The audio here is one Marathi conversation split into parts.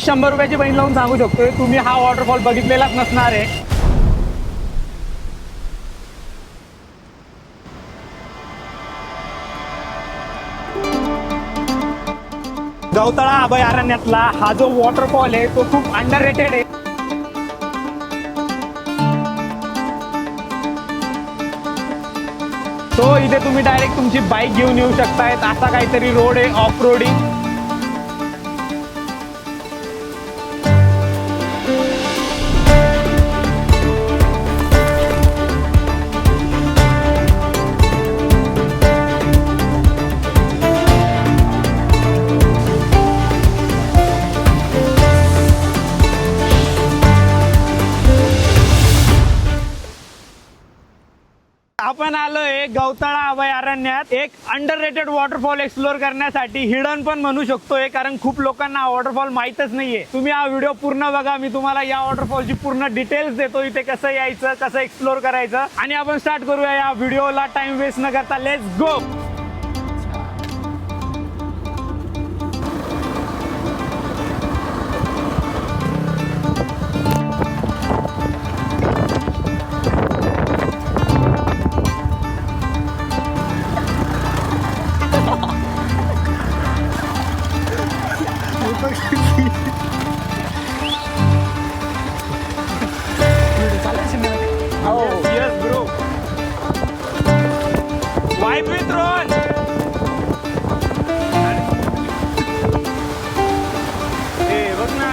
100 रुपयाची बहीण लावून सांगू शकतोय तुम्ही हा वॉटरफॉल बघितलेलाच नसणार आहे. गवतळा अभयारण्यातला हा जो वॉटरफॉल आहे तो खूप अंडररेटेड आहे. तो इथे तुम्ही डायरेक्ट तुमची बाईक घेऊन येऊ शकतायत. असा काहीतरी रोड आहे ऑफ रोडिंग. आपण आलोय गवतळा अभयारण्यात एक अंडररेटेड वॉटरफॉल एक्सप्लोर करण्यासाठी. हिडन पण म्हणू शकतोय कारण खूप लोकांना हा वॉटरफॉल माहीतच नाहीये. तुम्ही हा व्हिडिओ पूर्ण बघा. मी तुम्हाला या वॉटरफॉलची पूर्ण डिटेल्स देतो, इथे कसं यायचं, कसं एक्सप्लोर करायचं. आणि आपण स्टार्ट करूया या व्हिडिओला टाइम वेस्ट न करता. Let's go. Yes, bro. Wipe with Ron. बघ ना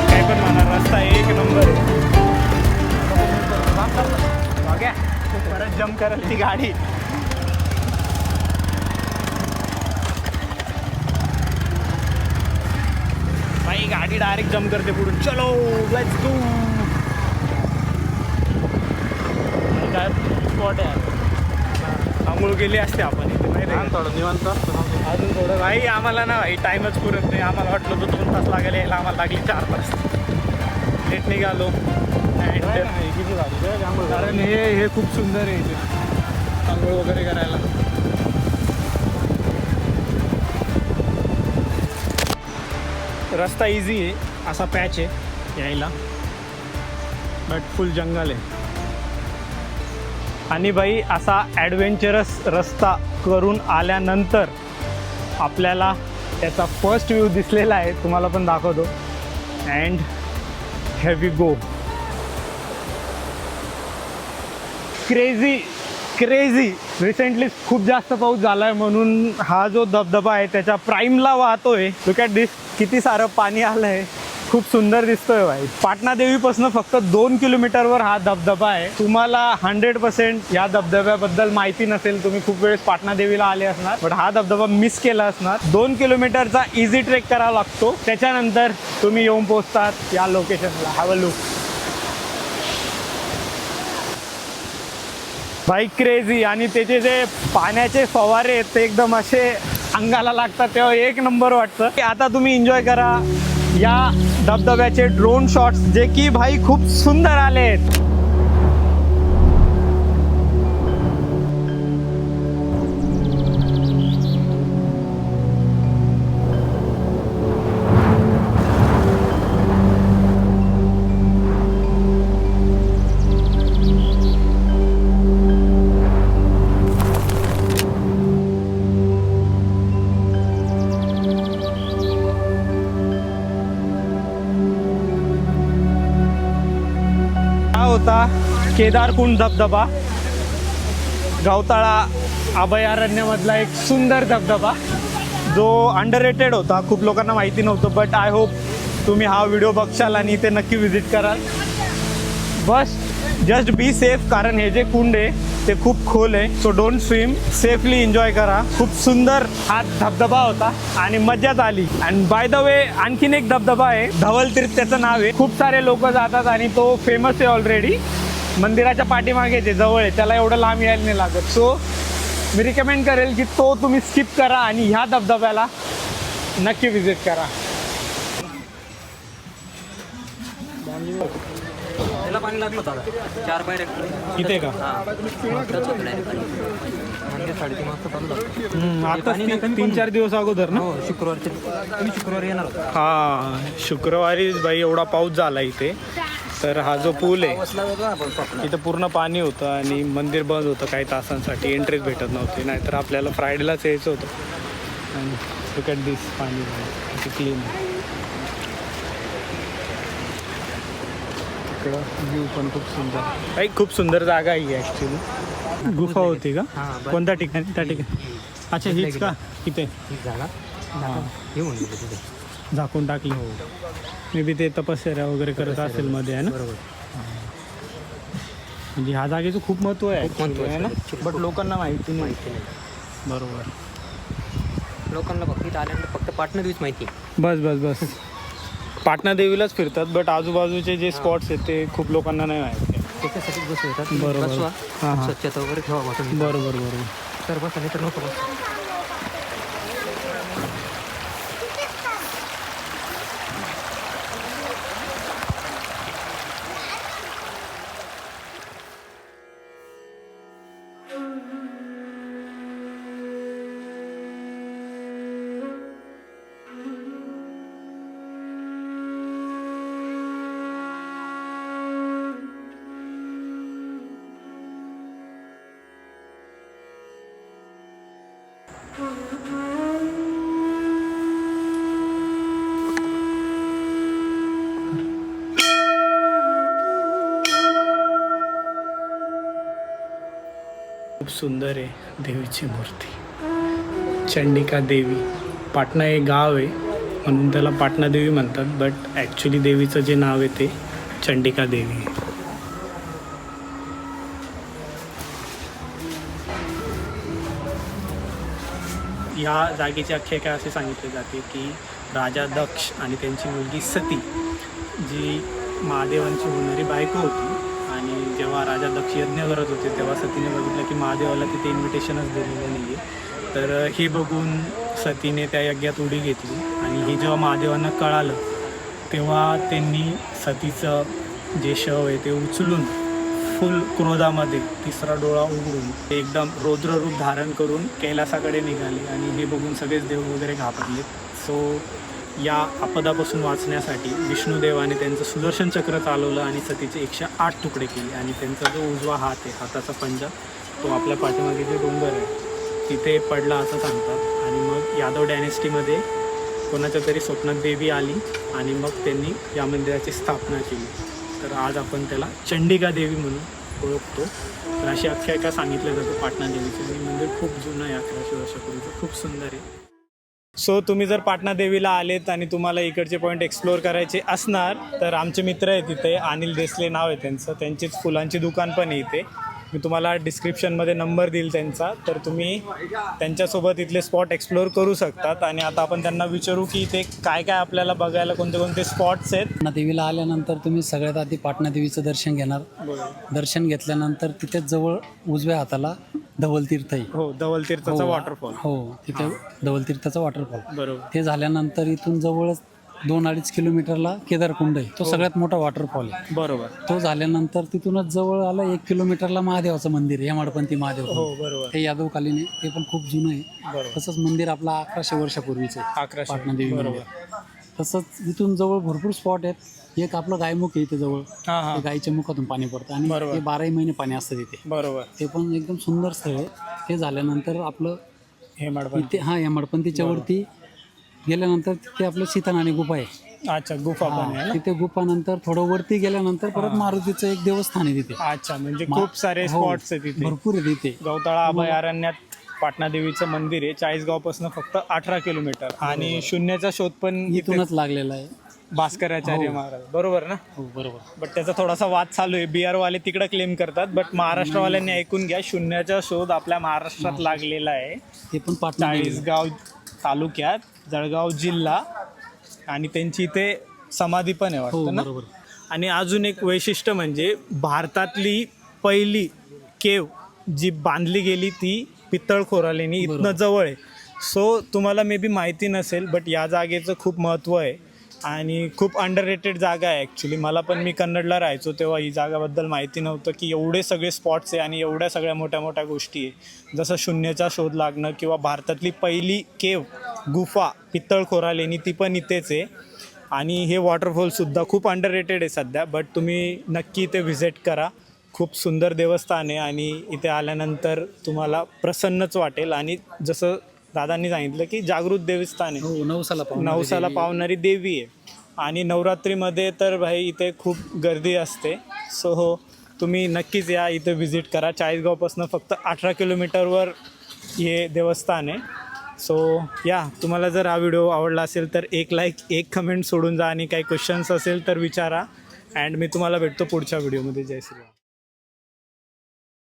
काय पण म्हणा, रस्ता एक नंबर आहे. परत जम्प करेल ती गाडी. भाई गाडी डायरेक्ट जम्प करते पुढून. चलो लेट्स गो. काय स्पॉट आहे. आंघोळ गेली असते आपण इथे नाही रे. थोडं निवांत अजून थोडं. भाई आम्हाला ना भाई टाईमच पुरत नाही. आम्हाला वाटलं तो 2 तास लागेल यायला, आम्हाला लागली 4 तास. लेट निघालो. कारण हे खूप सुंदर आहे इथे आंघोळ वगैरे करायला. रस्ता इझी आहे, असा पॅच आहे यायला, बट फुल जंगल आहे. आणि बाई असा ॲडव्हेंचरस रस्ता करून आल्यानंतर आपल्याला त्याचा फर्स्ट व्ह्यू दिसलेला आहे. तुम्हाला पण दाखवतो. And here we go. Crazy recently खूप जास्त पाऊस झाला आहे म्हणून हा जो धबधबा आहे त्याच्या प्राईमला वाहतोय. लुक ॲट दिस, किती सारं पाणी आलं आहे. खूप सुंदर दिसतोय भाई. पाटणा देवीपासून फक्त 2 किलोमीटरवर हा धबधबा आहे. तुम्हाला 100% या धबधब्याबद्दल माहिती नसेल, तुम्ही खूप वेळेस पाटणा देवीला आले असणार, बट हा धबधबा मिस केला असणार. 2 किलोमीटरचा इझी ट्रेक करावा लागतो, त्याच्यानंतर तुम्ही येऊन पोहोचतात या लोकेशनला. Have a look. भाई क्रेझी. आणि त्याचे जे पाण्याचे फवारे आहेत ते एकदम असे अंगाला लागतात तेव्हा एक नंबर वाटतं. आता तुम्ही एन्जॉय करा या धबधब्याचे ड्रोन शॉट्स, जे की भाई खूप सुंदर आले आहेत. होता केदारकुंड धबधबा, गवताळा अभयारण्यामधला एक सुंदर धबधबा जो अंडररेटेड होता. खूप लोकांना माहिती नव्हतं, बट आय होप तुम्ही हा व्हिडिओ बघशाल आणि इथे नक्की व्हिजिट कराल. बस जस्ट बी सेफ, कारण हे जे कुंड आहे ते खूप खोल आहे. So don't swim, safely enjoy करा. खूप सुंदर हा धबधबा होता आणि मजाच आली. अँड बाय द वे आणखीन एक धबधबा आहे, धवल तीर्थ त्याचं नाव आहे. खूप सारे लोक जातात आणि तो फेमस आहे ऑलरेडी. मंदिराच्या पाठीमागे जे जवळ आहे, त्याला एवढं लांब यायला नाही लागत. सो मी रिकमेंड करेल की तो तुम्ही स्किप करा आणि ह्या धबधब्याला नक्की विजिट करा. त्याला पाणी लागलं होतं आता 4 बाय इथे का? म्हणजे 3:30 वाजता चालू झालं. आता 3-4 दिवस अगोदर ना? हो तुम्ही शुक्रवारी येणार होता. हा शुक्रवारी बाई एवढा पाऊस झाला इथे. तर हा जो पूल आहे बसला होता आपण स्वप्नात. इथं पूर्ण पाणी होतं आणि मंदिर बंद होतं काही तासांसाठी. एंट्रीच भेटत नव्हती, नाहीतर आपल्याला फ्रायडेलाच यायचं होतं. आणि लुक ॲट दिस पाणी क्लीन. इकडं व्ह्यू पण खूप सुंदर. काही खूप सुंदर जागा आहे ॲक्च्युली. गुफा होती का? कोणत्या ठिकाणी? त्या ठिकाणी. अच्छा हीच का? इथे ही जागा येऊन गेली तिथे. झाकून टाकली. मे बी ते तपश्चर्या वगैरे करत असेल मध्ये आहे ना? बरोबर. म्हणजे ह्या जागेचं खूप महत्त्व आहे खूप महत्त्व आहे ना? बट लोकांना माहिती नाही. बरोबर. लोकांना फक्त इथं आल्यानंतर फक्त पाटणा देवीच माहिती. बस बस बस पाटणा देवीलाच फिरतात, बट आजूबाजूचे जे स्पॉट्स आहेत ते खूप लोकांना नाही माहिती. त्याच्यासाठीच बसू येतात. बरोबर. बसवा, हां हां स्वच्छता वगैरे ठेवा बा तुम्ही. बरोबर बरोबर. तर बसा, नाही तर नको बस. खूप सुंदर आहे देवीची मूर्ती. चंडिका देवी. पाटणा हे गाव आहे म्हणून त्याला पाटणा देवी म्हणतात, बट ॲक्च्युली देवीचं जे नाव आहे ते चंडिका देवी आहे. या जागेची आख्यायिका असे सांगितले जाते की राजा दक्ष आणि त्यांची मुलगी सती जी महादेवांची होणारी बायको होती, आणि जेव्हा राजा दक्ष यज्ञ करत होते तेव्हा सतीने बघितलं की महादेवाला तिथे इन्व्हिटेशनच दिलेलं नाही आहे. तर हे बघून सतीने त्या यज्ञात उडी घेतली, आणि हे जेव्हा महादेवांना कळालं तेव्हा त्यांनी सतीचं जे शव आहे ते उचलून फुल क्रोधामध्ये तिसरा डोळा उघडून ते एकदम रौद्ररूप धारण करून कैलासाकडे निघाले. आणि हे बघून सगळेच देव वगैरे घाबरले. सो या आपदापासून वाचण्यासाठी विष्णुदेवाने त्यांचं सुदर्शन चक्र चालवलं आणि सतीचे 108 तुकडे केले. आणि त्यांचा जो उजवा हात आहे, हाताचा पंजा, तो आपल्या पाठीमागे जे डोंगर आहे तिथे पडला असं सांगतात. आणि मग यादव डायनेस्टीमध्ये कोणाच्या तरी स्वप्नात देवी आली आणि मग त्यांनी या मंदिराची स्थापना केली. तर आज आपण त्याला चंडिका देवी म्हणून ओळखतो. तर अशी आख्यायिका सांगितलं जातं पाटणा देवीचं. हे मंदिर खूप जुनं आहे, 1100 वर्षापूर्वीचं. खूप सुंदर आहे. सो तुम्ही जर पाटणा देवीला आलेत आणि तुम्हाला इकडचे पॉईंट एक्सप्लोअर करायचे असणार तर आमचे मित्र आहेत इथे, अनिल देसले नाव आहे त्यांचं. त्यांचीच फुलांची दुकान पण आहे इथे. मी तुम्हाला डिस्क्रिप्शनमध्ये नंबर देईल त्यांचा, तर तुम्ही त्यांच्यासोबत इथले स्पॉट एक्सप्लोअर करू शकतात. आणि आता आपण त्यांना विचारू की इथे काय काय आपल्याला बघायला कोणते कोणते स्पॉट्स आहेत. पाटणा देवीला आल्यानंतर तुम्ही सगळ्यात आधी पाटणा देवीचं दर्शन घेणार. दर्शन घेतल्यानंतर तिथेच जवळ उजव्या हाताला धवलतीर्थ आहे. हो, धवलतीर्थाचा वॉटरफॉल. हो, तिथे धवलतीर्थाचा वॉटरफॉल. बरोबर. ते झाल्यानंतर इथून जवळच 2-2.5 किलोमीटरला केदारकुंड आहे. तो सगळ्यात मोठा वॉटरफॉल आहे. बरोबर. तो झाल्यानंतर तिथूनच जवळ आला 1 किलोमीटरला महादेवाचं मंदिर आहे, हेमाडपंथी महादेव. हो बरोबर. ते यादवकालीन आहे, ते पण खूप जुनं आहे. बरोबर. तसंच मंदिर आपलं 1100 वर्षापूर्वीचं आहे, 1100. पाटणा देवी बरोबर. मंदिर. तसंच इथून जवळ भरपूर स्पॉट आहेत. एक आपलं गायमुख आहे इथे जवळ. हां हां ते गायीच्या मुखातून पाणी पडतं आणि बरोबर. ते 12 महिने पाणी असतं तिथे. बरोबर. ते पण एकदम सुंदर स्थळ आहे. ते झाल्यानंतर आपलं हेमाडपंथी. इथे हेमाडपंथीच्या वरती गेल्यानंतर तिथे आपलं सीतानानी गुफा आहे. अच्छा, गुफा पण आहे ना? तिथे गुफानंतर थोडं वरती गेल्यानंतर परत मारुतीचं एक देवस्थान आहे तिथे. अच्छा, म्हणजे खूप सारे हो, स्पॉट्स आहेत तिथे. भरपूर आहे तिथे. गवताळा अभयारण्यात पाटणा देवीचं मंदिर आहे. 40गावपासून फक्त 18 किलोमीटर. आणि शून्याचा शोध पण इथूनच लागलेला आहे. भास्कराचार्य महाराज. बरोबर ना? हो बरोबर. बट त्याचा थोडासा वाद चालू आहे. बिहार वाले तिकडं क्लेम करतात, बट महाराष्ट्रवाल्यांनी ऐकून घ्या, शून्याचा शोध आपल्या महाराष्ट्रात लागलेला आहे. ते पण पाटणा देवी. 40गाव तालुक्यात, जळगाव जिल्हा. आणि त्यांची इथे समाधी पण आहे हो वाटतं ना? बरोबर. आणि अजून एक वैशिष्ट्य म्हणजे भारतातली पहिली केव जी बांधली गेली ती पित्तळ खोरालेनी इथनं जवळ आहे. सो तुम्हाला मे बी माहिती नसेल, बट या जागेचं खूप महत्त्व आहे आणि खूप अंडररेटेड जागा आहे ॲक्च्युली. मला पण, मी कन्नडला राहायचो तेव्हा ही जागाबद्दल माहिती नव्हतं की एवढे सगळे स्पॉट्स आहे आणि एवढ्या सगळ्या मोठ्या मोठ्या गोष्टी आहे. जसं शून्याचा शोध लागणं किंवा भारतातली पहिली गुफा पित्तळखोरा लेणी ती पण इथेच आहे. आणि हे वॉटरफॉलसुद्धा खूप अंडररेटेड आहे सध्या, बट तुम्ही नक्की इथे व्हिजिट करा. खूप सुंदर देवस्थान आहे आणि इथे आल्यानंतर तुम्हाला प्रसन्नच वाटेल. आणि जसं दादांनी सांगितलं की जागृत देवस्थान आहे, हो, नवसाला पावणारी देवी आहे. आणि नवरात्रीमध्ये तर भाई इथे खूप गर्दी असते. सो हो, तुम्ही नक्कीच या, इथे व्हिजिट करा. चाळीसगावपासून फक्त 18 किलोमीटरवर हे देवस्थान आहे. सो या, तुम्हाला जर हा व्हिडिओ आवडला असेल तर एक लाईक, एक कमेंट सोडून जा आणि काही क्वेश्चन्स असेल तर विचारा. अँड मी तुम्हाला भेटतो पुढच्या व्हिडिओमध्ये. जय श्रीराम.